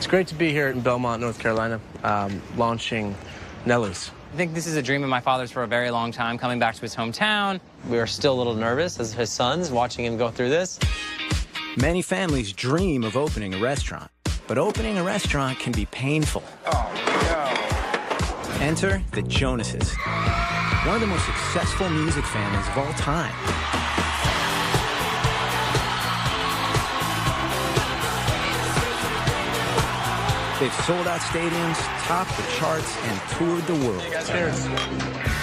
It's great to be here in Belmont, North Carolina, launching Nellie's. I think this is a dream of my father's for a very long time, coming back to his hometown. We were still a little nervous as his sons, watching him go through this. Many families dream of opening a restaurant, but opening a restaurant can be painful. Oh, no. Enter the Jonases, one of the most successful music families of all time. They've sold out stadiums, topped the charts, and toured the world. Hey guys, cheers.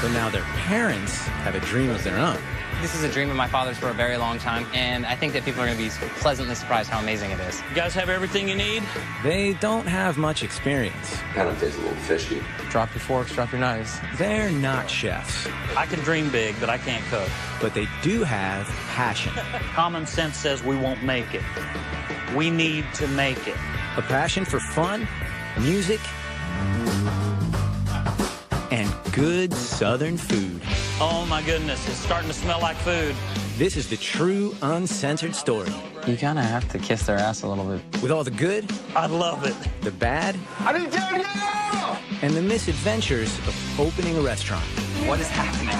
But now their parents have a dream of their own. This is a dream of my father's for a very long time, and I think that people are going to be pleasantly surprised how amazing it is. You guys have everything you need? They don't have much experience. Kind of tastes a little fishy. Drop your forks, drop your knives. They're not chefs, I can dream big, but I can't cook. but they do have passion. Common sense says we won't make it. We need to make it. A passion for fun, music, and good Southern food. Oh my goodness, it's starting to smell like food. This is the true, uncensored story. You kind of have to kiss their ass a little bit. With all the good, I love it. the bad, I didn't tell you! and the misadventures of opening a restaurant. What is happening?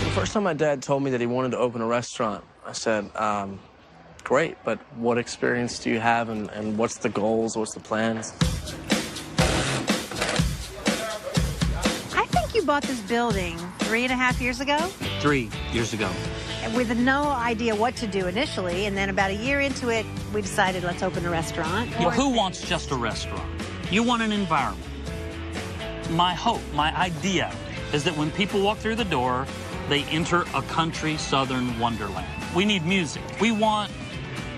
The first time my dad told me that he wanted to open a restaurant, I said, great, but what experience do you have, and what's the goals, what's the plans? I think you bought this building 3.5 years ago 3 years ago. with no idea what to do initially, and then about a year into it, we decided let's open a restaurant. You know, who wants just a restaurant? You want an environment. My hope, my idea, is that when people walk through the door, they enter a country southern wonderland. We need music. We want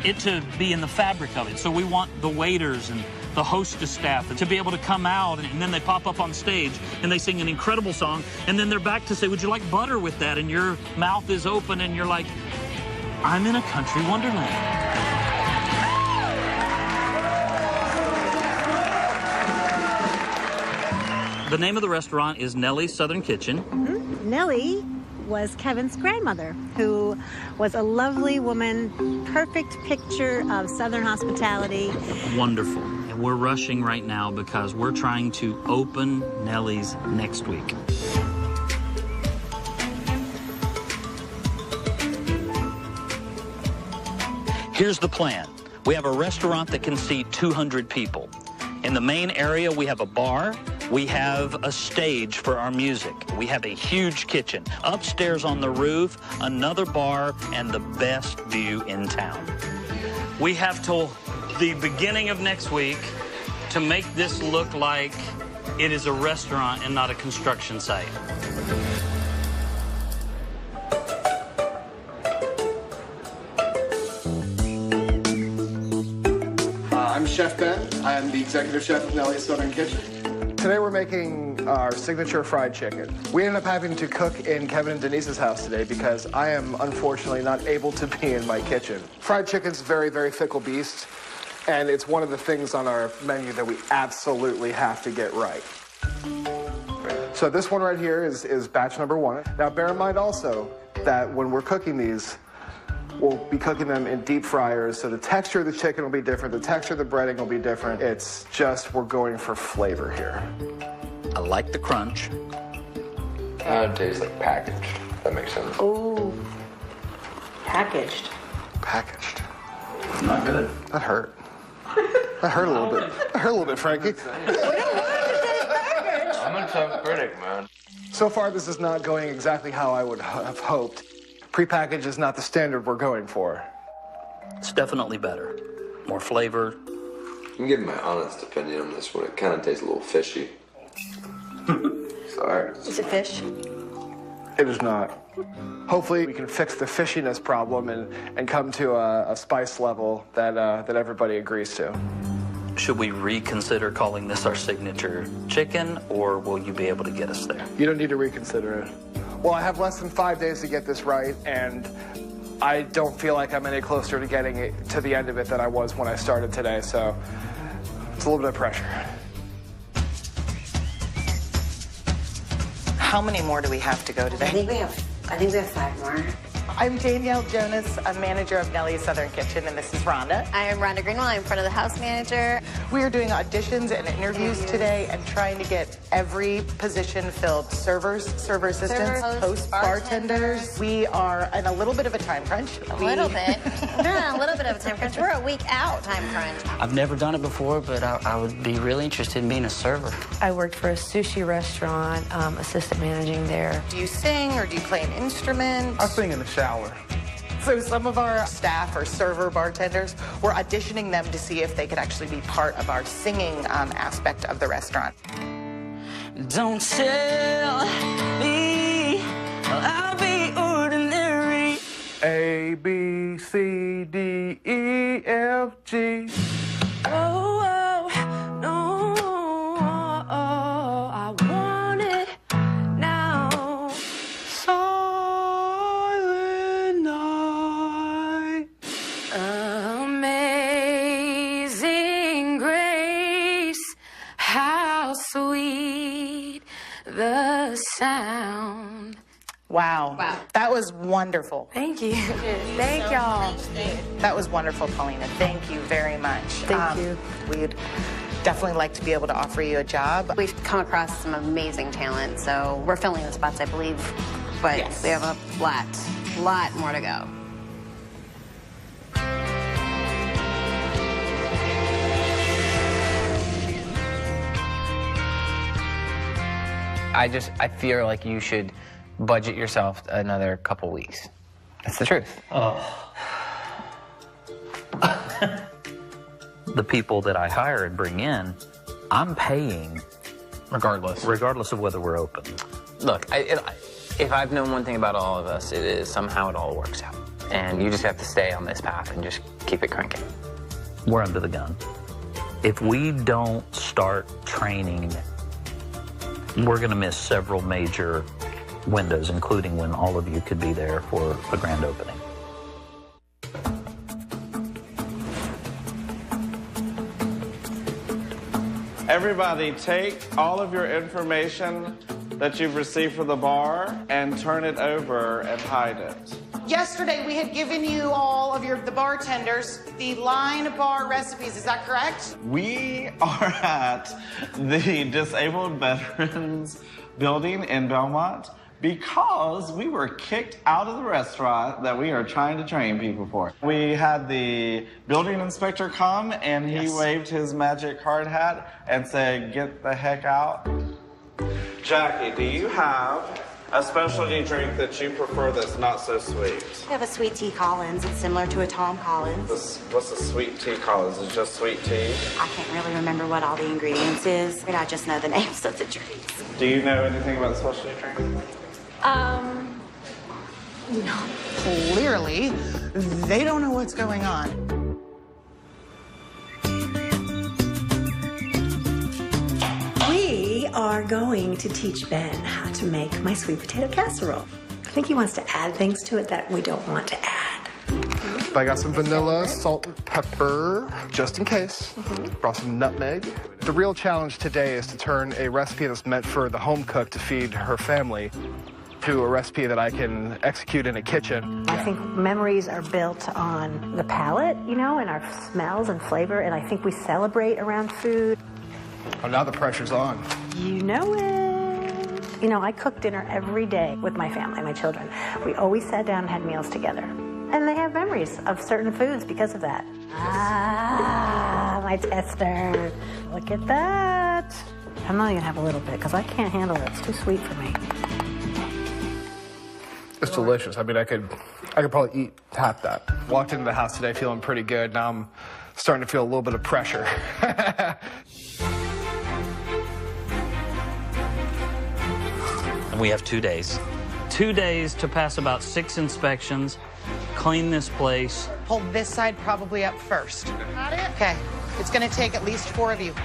it to be in the fabric of it. So we want the waiters and the hostess staff to be able to come out, and then they pop up on stage and they sing an incredible song, and then they're back to say, would you like butter with that? And your mouth is open and you're like, I'm in a country wonderland. The name of the restaurant is Nellie's Southern Kitchen. Mm-hmm. Nellie was Kevin's grandmother, who was a lovely woman, perfect picture of Southern hospitality. Wonderful. And we're rushing right now because we're trying to open Nellie's next week. Here's the plan. We have a restaurant that can seat 200 people. In the main area, we have a bar. We have a stage for our music. We have a huge kitchen. Upstairs on the roof, another bar, and the best view in town. We have till the beginning of next week to make this look like it is a restaurant and not a construction site. I'm Chef Ben. I'm the executive chef of Nellie's Southern Kitchen. Today we're making our signature fried chicken. We ended up having to cook in Kevin and Denise's house today because I am unfortunately not able to be in my kitchen. Fried chicken's a very, very fickle beast, and it's one of the things on our menu that we absolutely have to get right. So this one right here is batch number 1. Now bear in mind also that when we're cooking these, we'll be cooking them in deep fryers, so the texture of the chicken will be different, the texture of the breading will be different. It's just, we're going for flavor here. I like the crunch. It tastes like packaged, if that makes sense. Oh, packaged. Packaged. Not good. That hurt. That hurt a little bit. That hurt a little bit, Frankie. I'm a tough critic, man. So far, this is not going exactly how I would have hoped. Prepackaged is not the standard we're going for. It's definitely better. More flavor. I'm giving my honest opinion on this one. It kind of tastes a little fishy. Sorry. Is it fish? It is not. Hopefully, we can fix the fishiness problem and come to a spice level that everybody agrees to. Should we reconsider calling this our signature chicken, or will you be able to get us there? You don't need to reconsider it. Well, I have less than 5 days to get this right, and I don't feel like I'm any closer to getting it to the end of it than I was when I started today, so it's a little bit of pressure. How many more do we have to go today? I think we have 5 more. I'm Danielle Jonas, a manager of Nellie's Southern Kitchen, and this is Rhonda. I am Rhonda Greenwell. I'm front of the house manager. We are doing auditions and interviews today and trying to get every position filled. Servers, server assistants, hosts, bartenders. We are in a little bit of a time crunch. A little bit. We're on a little bit of a time crunch. We're a week out time crunch. I've never done it before, but I would be really interested in being a server. I worked for a sushi restaurant, assistant managing there. Do you sing or do you play an instrument? I sing in the shower. So some of our staff or server bartenders, we're auditioning them to see if they could actually be part of our singing aspect of the restaurant. Don't tell me I'll be ordinary. A, B, C, D, E, F, G. Oh, no, I want it now. Silent night. Amazing grace, how sweet the sound. Wow. That was wonderful. Thank you. Thank y'all. That was wonderful, Paulina. Thank you very much. Thank you. We'd definitely like to be able to offer you a job. We've come across some amazing talent, so we're filling the spots, I believe. But Yes. we have a lot more to go. I feel like you should budget yourself another couple weeks. That's the truth. The people that I hire and bring in, I'm paying Regardless. regardless of whether we're open. Look, if I've known one thing about all of us, it is somehow it all works out. And you just have to stay on this path and just keep it cranking. We're under the gun. If we don't start training, we're going to miss several major windows, including when all of you could be there for a grand opening. Everybody take all of your information that you've received from the bar and turn it over and hide it. Yesterday, we had given you all of the bartenders the line bar recipes. Is that correct? We are at the Disabled Veterans Building in Belmont because we were kicked out of the restaurant that we are trying to train people for. We had the building inspector come and he waved his magic hard hat and said, "Get the heck out." Jackie, do you have a specialty drink that you prefer that's not so sweet? We have a sweet tea Collins. It's similar to a Tom Collins. What's a sweet tea Collins? Is it just sweet tea? I can't really remember what all the ingredients is, but I just know the names of the drinks. Do you know anything about the specialty drink? No. Clearly, they don't know what's going on. We are going to teach Ben how to make my sweet potato casserole. I think he wants to add things to it that we don't want to add. I got some vanilla, salt, and pepper, just in case. Brought some nutmeg. The real challenge today is to turn a recipe that's meant for the home cook to feed her family to a recipe that I can execute in a kitchen. I think memories are built on the palate, you know, and our smells and flavor, and I think we celebrate around food. Oh, now the pressure's on. You know it. You know, I cook dinner every day with my family, my children. We always sat down and had meals together. And they have memories of certain foods because of that. Ah, my tester. Look at that. I'm only gonna have a little bit because I can't handle it. It's too sweet for me. It's delicious. I mean, I could probably eat half that. Walked into the house today feeling pretty good. Now I'm starting to feel a little bit of pressure. And we have 2 days. 2 days to pass about 6 inspections, clean this place. Pull this side probably up first. Got it? Okay. It's going to take at least 4 of you.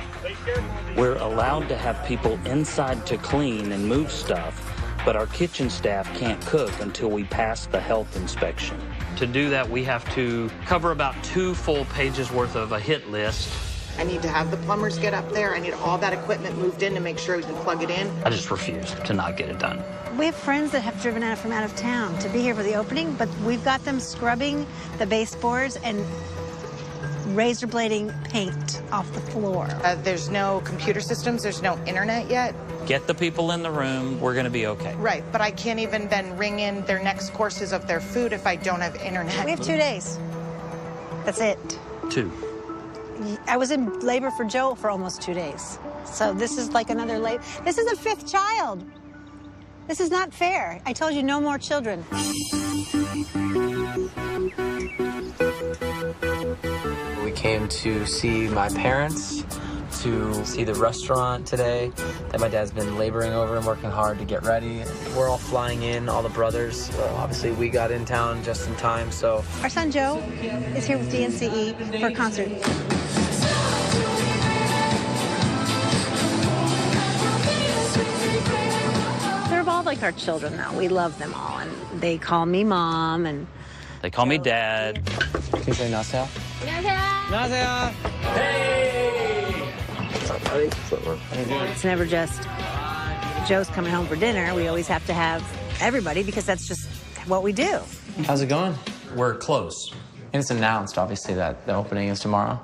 We're allowed to have people inside to clean and move stuff, but our kitchen staff can't cook until we pass the health inspection. To do that, we have to cover about 2 full pages worth of a hit list. I need to have the plumbers get up there. I need all that equipment moved in to make sure we can plug it in. I just refuse to not get it done. We have friends that have driven out from out of town to be here for the opening, but we've got them scrubbing the baseboards and razor blading paint off the floor. There's no computer systems. There's no internet yet. Get the people in the room. We're going to be okay. Right, but I can't even then ring in their next courses of their food if I don't have internet. We have 2 days. That's it. 2. I was in labor for Joe for almost 2 days. So this is like another labor. This is a 5th child. This is not fair. I told you no more children. We came to see my parents, to see the restaurant today that my dad's been laboring over and working hard to get ready. We're all flying in, all the brothers. Obviously, we got in town just in time, so. Our son Joe is here with DNCE for a concert. They're all like our children now. We love them all, and they call me Mom, and they call me Dad. Can you say Nasya? Nasya! Hey! What's up, buddy? What's up, man? It's never just Joe's coming home for dinner. We always have to have everybody because that's just what we do. How's it going? We're close. And it's announced, obviously, that the opening is tomorrow.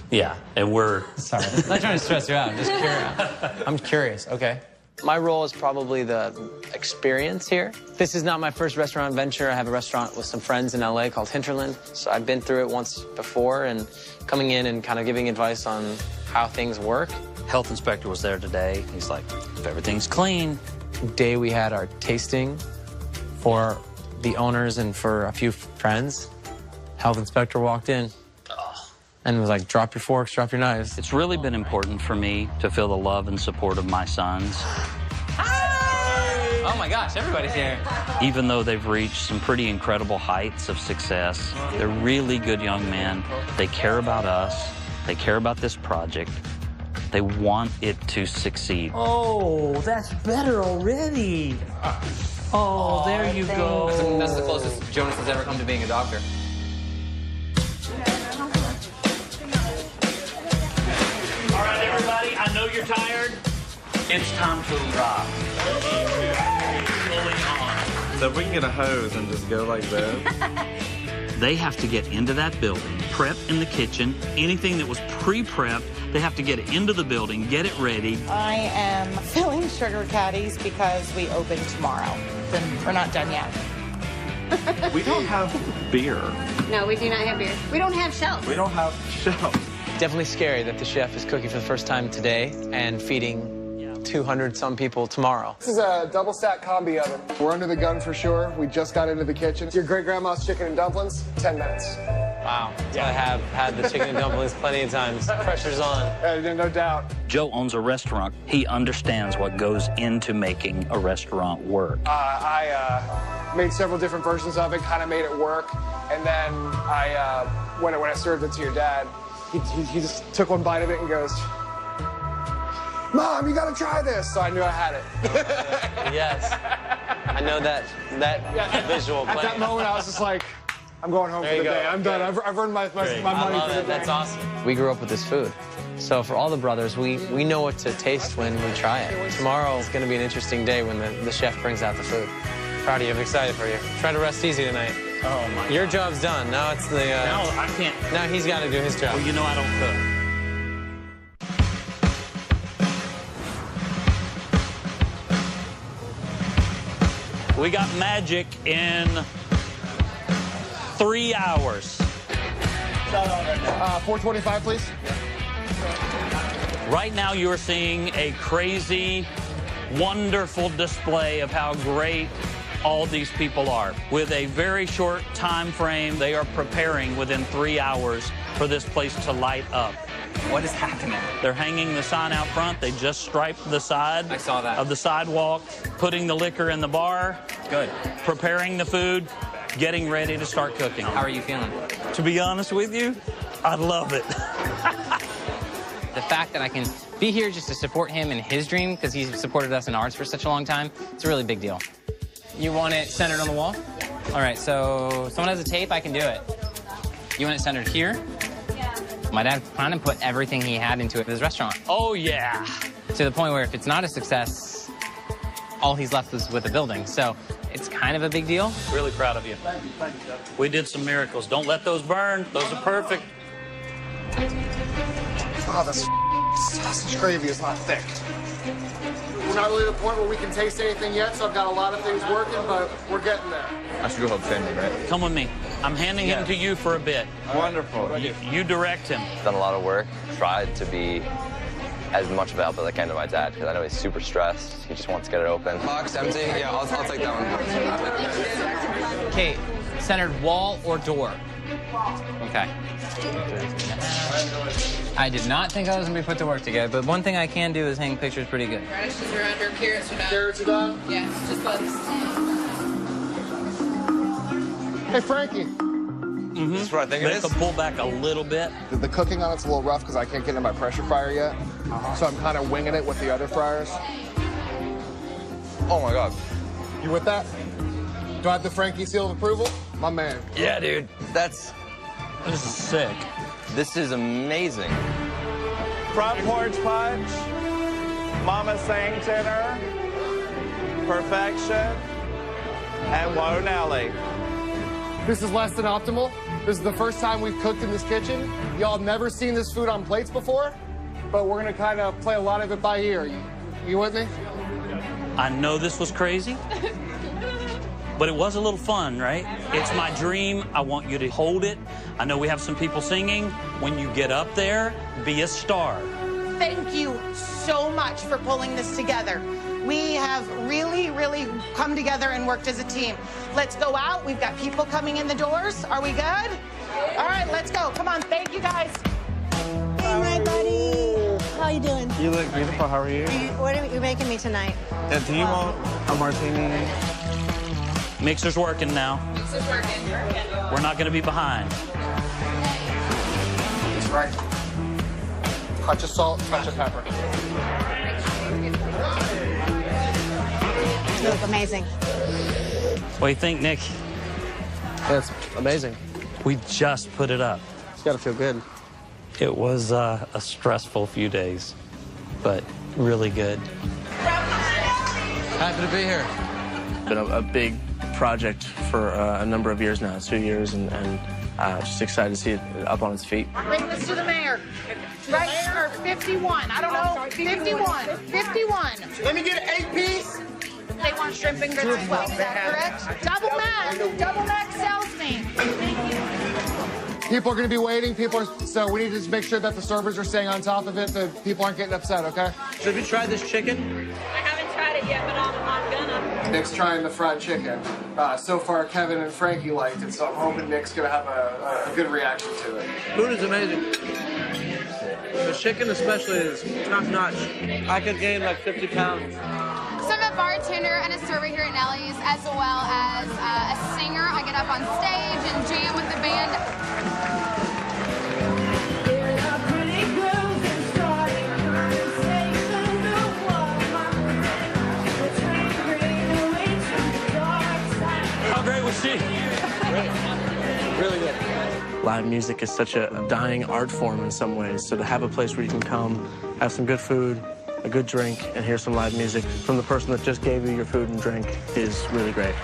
Yeah, and we're... Sorry. I'm not trying to stress you out. I'm just curious. I'm curious. Okay. My role is probably the experience here. This is not my first restaurant venture. I have a restaurant with some friends in LA called Hinterland. So I've been through it once before, and coming in and kind of giving advice on how things work. Health inspector was there today. He's like, if everything's clean. The day we had our tasting for the owners and for a few friends, health inspector walked in and was like, drop your forks, drop your knives. It's really been important for me to feel the love and support of my sons. Oh my gosh, everybody's here. Even though they've reached some pretty incredible heights of success, they're really good young men. They care about us. They care about this project. They want it to succeed. Oh, that's better already. Oh, there you go. That's the closest Jonas has ever come to being a doctor. All right, everybody, I know you're tired. It's time to rock. Going on. So if we can get a hose and just go like this. They have to get into that building, prep in the kitchen, anything that was pre-prepped, they have to get it into the building, get it ready. I am filling sugar caddies because we open tomorrow. And we're not done yet. We don't have beer. No, we do not have beer. We don't have shelves. We don't have shelves. Definitely scary that the chef is cooking for the first time today and feeding 200-some people tomorrow. This is a double stack combi oven. We're under the gun for sure. We just got into the kitchen. Your great grandma's chicken and dumplings, 10 minutes. Wow. So I have had the chicken and dumplings plenty of times. Pressure's on. No doubt. Joe owns a restaurant. He understands what goes into making a restaurant work. I made several different versions of it, kind of made it work. And then when I served it to your dad, he just took one bite of it and goes, Mom, you gotta try this. So I knew I had it. Yes. I know that visual. At that moment, I was just like, I'm going home for the day. I'm done. I've earned my money for the day. That's awesome. We grew up with this food. So for all the brothers, we know what to taste when we try it. Tomorrow is going to be an interesting day when the chef brings out the food. Proud of you. I'm excited for you. Try to rest easy tonight. Oh, my Your God. Job's done. Now it's the... No, I can't. Now he's got to do his job. Well, you know I don't cook. We got magic in 3 hours. 425, please. Right now, you're seeing a crazy, wonderful display of how great all these people are. With a very short time frame, they are preparing within 3 hours for this place to light up. What is happening? They're hanging the sign out front. They just striped the side I saw that. of the sidewalk, putting the liquor in the bar. Good. Preparing the food, getting ready to start cooking. How are you feeling? To be honest with you, I love it. The fact that I can be here just to support him in his dream, because he's supported us in ours for such a long time, it's a really big deal. You want it centered on the wall? All right, so someone has a tape, I can do it. You want it centered here? Yeah. My dad kind of put everything he had into his restaurant. Oh, yeah. To the point where if it's not a success, all he's left is with the building. So it's kind of a big deal. Really proud of you. Thank you, Jeff. We did some miracles. Don't let those burn. Those are perfect. Oh, this sausage gravy is not thick. We're not really at the point where we can taste anything yet, so I've got a lot of things working, but we're getting there. I should go help Sandy, right? Come with me. I'm handing him to you for a bit. Wonderful. You direct him. Done a lot of work. Tried to be as much of a help as I can to my dad, because I know he's super stressed. He just wants to get it open. Box empty? Yeah, I'll take that one. Kate, centered wall or door? Okay. I did not think I was gonna be put to work together, but one thing I can do is hang pictures pretty good. Radishes are under, carrots are done. Carrots are done? Yes, just lettuce. Hey, Frankie. This is what I think it is. Make them pull back a little bit. The cooking on it's a little rough because I can't get into my pressure fryer yet. So I'm kind of winging it with the other fryers. Oh my God. You with that? Do I have the Frankie seal of approval? My man. Yeah, dude. This is sick. This is amazing. Front porch punch, Mama sang dinner, perfection, and whoa, Nellie. This is less than optimal. This is the first time we've cooked in this kitchen. Y'all have never seen this food on plates before, but we're gonna kind of play a lot of it by ear. You with me? I know this was crazy, but it was a little fun, right? It's my dream. I want you to hold it. I know we have some people singing. When you get up there, be a star. Thank you so much for pulling this together. We have really, really come together and worked as a team. Let's go out. We've got people coming in the doors. Are we good? All right, let's go. Come on. Thank you, guys. Hey, my buddy. How you doing? You look beautiful. How are you? What are you making me tonight? Yeah, do you want a martini? Mixer's working now. Mixer's working. We're not going to be behind. That's right. Touch of salt, touch of pepper. You look amazing. What do you think, Nick? That's amazing. We just put it up. It's got to feel good. It was a stressful few days, but really good. Happy to be here. Been a big project for a number of years now, 2 years, and just excited to see it up on its feet. Bring this to the mayor. Right, or 51. I don't know. 51. 51. Let me get an 8-piece. They want shrimp and grits as well. Is that correct? Double Mac. Double Mac sells me. People are going to be waiting. So we need to just make sure that the servers are staying on top of it, so people aren't getting upset, okay? So have you tried this chicken? I haven't tried it yet, but I'm gonna. Nick's trying the fried chicken. So far, Kevin and Frankie liked it, so I'm hoping Nick's going to have a good reaction to it. Food is amazing. The chicken especially is top-notch. I could gain like 50 pounds. So I'm a bartender and a server here at Nellie's, as well as a singer. I get up on stage and jam with the band. How great was she? Really good. Live music is such a dying art form in some ways, so to have a place where you can come, have some good food, a good drink, and hear some live music from the person that just gave you your food and drink is really great.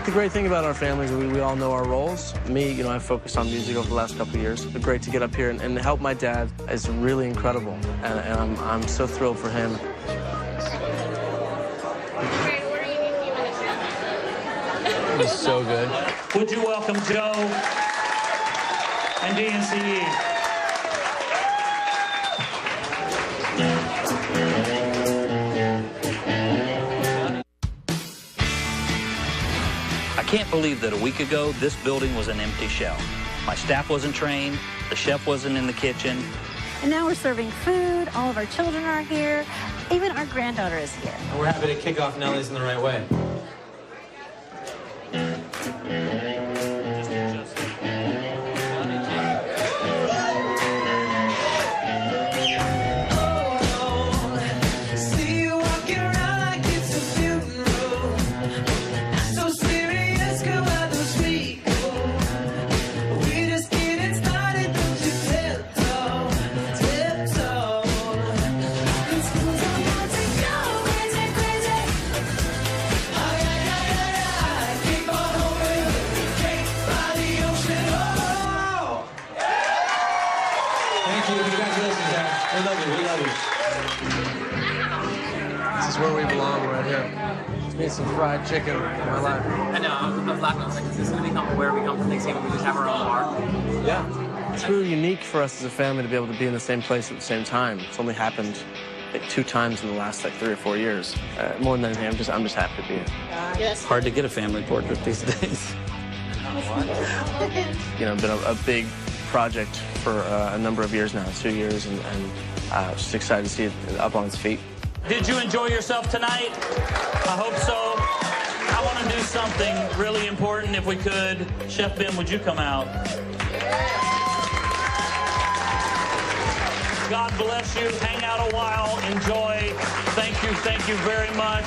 The great thing about our family is we all know our roles. Me, I've focused on music over the last couple of years. It's great to get up here and help my dad is really incredible, and I'm so thrilled for him. It's so good. Would you welcome Joe and DNCE? I can't believe that a week ago, this building was an empty shell. My staff wasn't trained, the chef wasn't in the kitchen. And now we're serving food. All of our children are here. Even our granddaughter is here. And we're happy to kick off Nellie's in the right way. me some fried chicken in my life. I know, I was laughing. I was like, is this going to become where we come for Thanksgiving? We just have our own bar? Yeah. It's really unique for us as a family to be able to be in the same place at the same time. It's only happened like 2 times in the last like 3 or 4 years. More than anything, I'm just happy to be here. Yes. Hard to get a family portrait these days. You know, been a big project for a number of years now, 2 years, and just excited to see it up on its feet. Did you enjoy yourself tonight? I hope so. I want to do something really important if we could. Chef Ben, would you come out? God bless you. Hang out a while. Enjoy. Thank you very much.